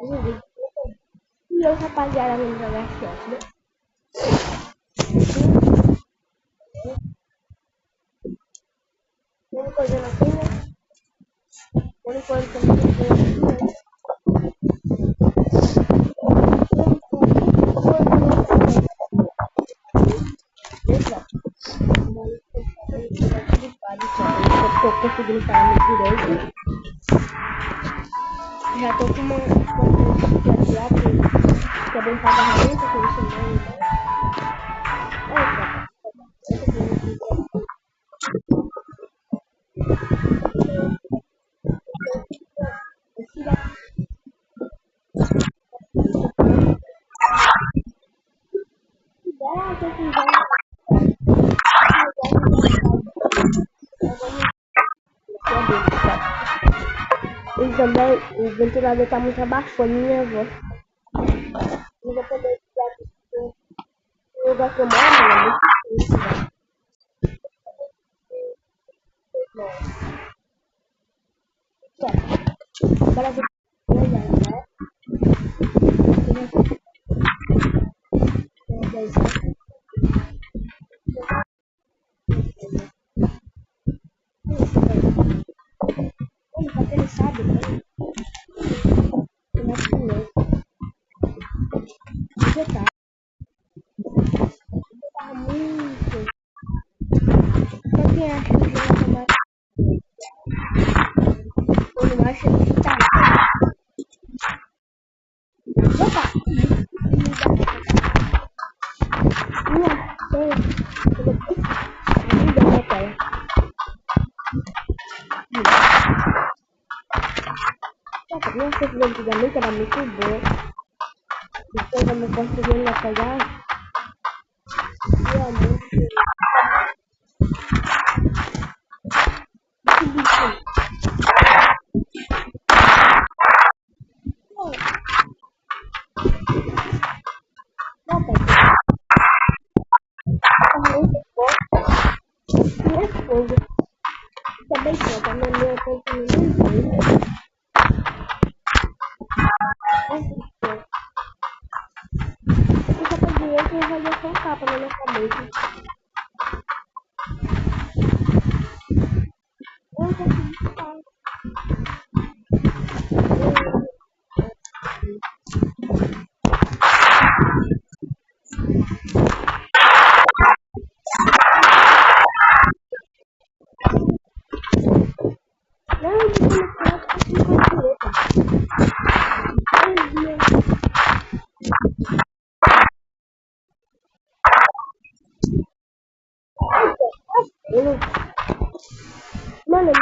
E eu, rapaziada, vamos jogar CS, né? Vamos fazendo assim, né? Por enquanto, estamos fazendo aqui, né? Estou conseguindo parar no direito. Já tô com uma que é bem pagamento, que eu chamei. E também o ventilador tá muito abafando minha voz. Não vou poder ficar no lugar que eu moro, né? Muito difícil, velho. Agora eu vou olhar, né? Ele sabe, né? Como é que é? Você tá muito. Só quem acha que vai tomar. Eu não acho que tá. Opa! Minha certeza antigamente era muito boa. Depois eu não consegui pegar. E é muito. Minha esposa. Também conta, mas minha conta não tem. Eu só peguei que eu vou deixar um capa na minha cabeça. Eu não consegui ficar. Não, eu não consegui ficar. Mano,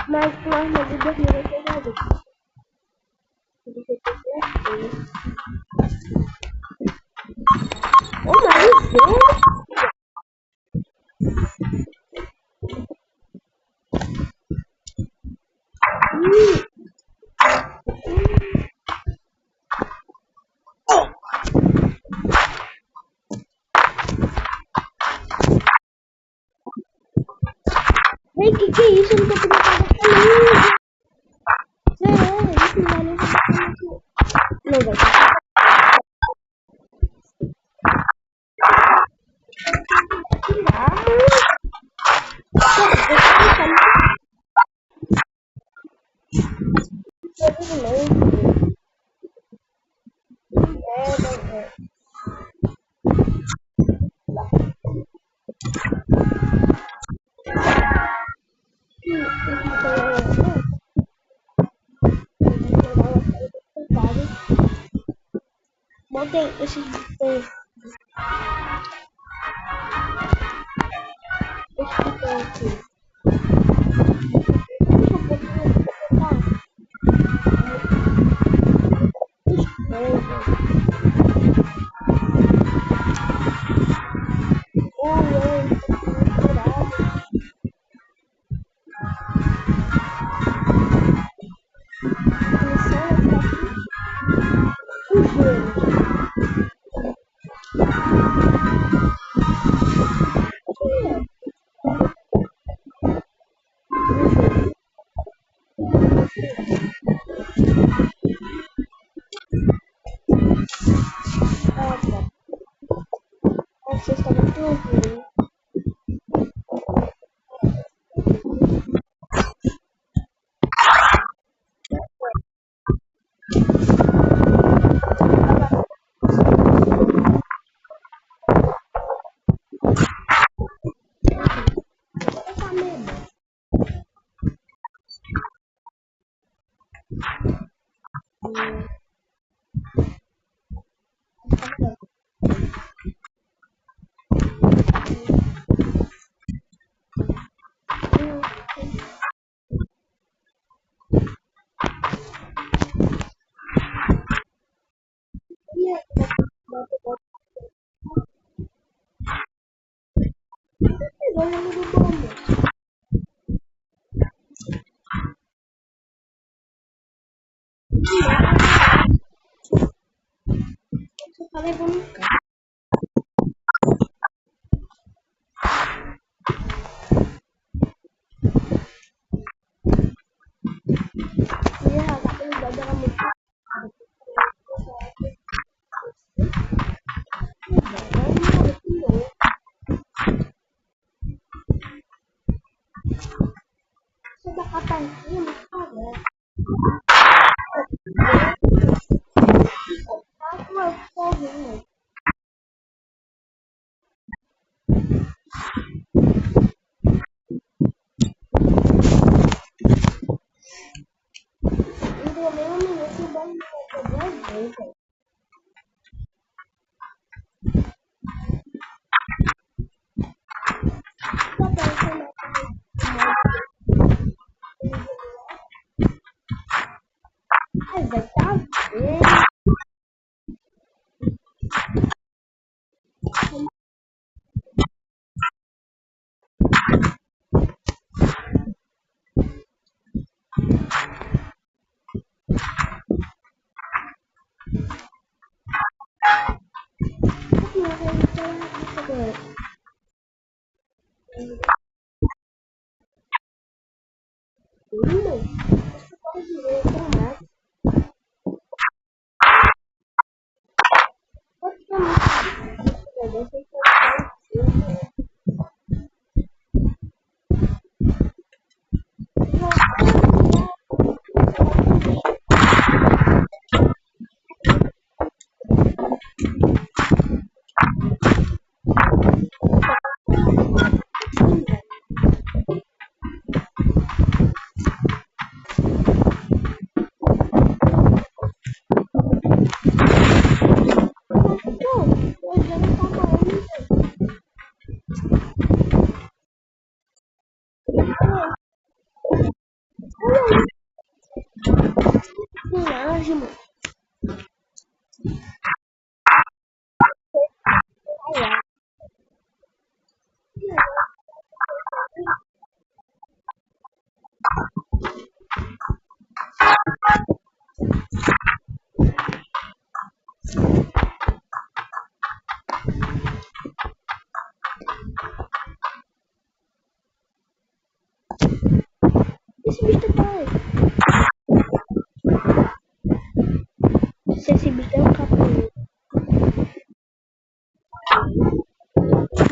mas com a arma de dormir vai ser nada. Oh, mas Deus! Ei, que é isso? Eu não tô podendo fazer comigo. Isso não vai nem fazer comigo. Não vai. Montei esses botões. Esse botão aqui. Você estava tudo. Você tá levando um carro. E a habilidade era muito você dá a partida no carro. Tá com a foguinha. E deu meio minuto e 10 minutos. 2 vezes. Mas vai tá bem. Esse bicho tá aí. Se esse bicho tem um capa aí.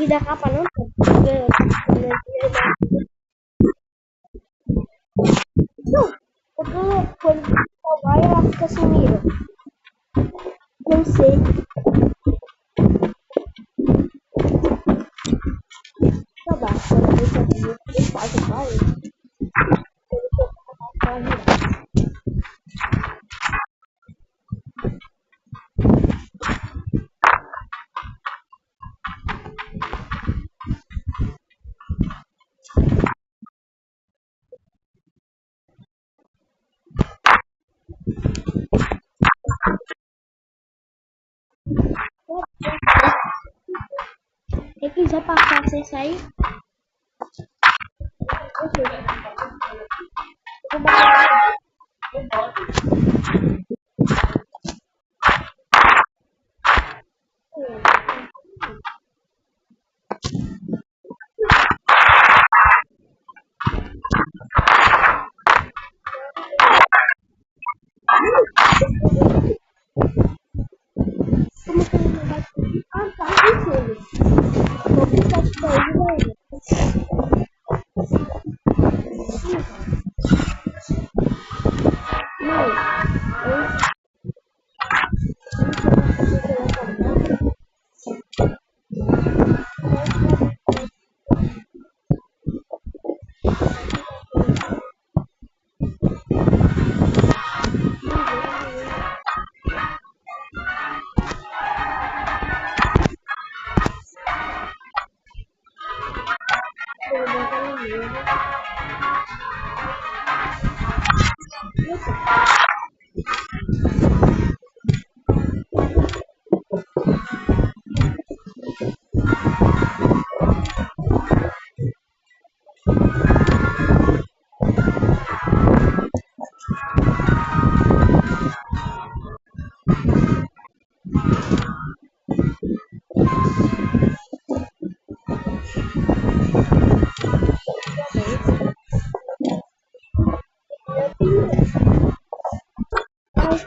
E da capa não tá. Não, porque quando você vai, ela fica sumida. Não sei. Tá bom, quando você viu, ele faz o pai. Quem quiser passar sem sair, Ai,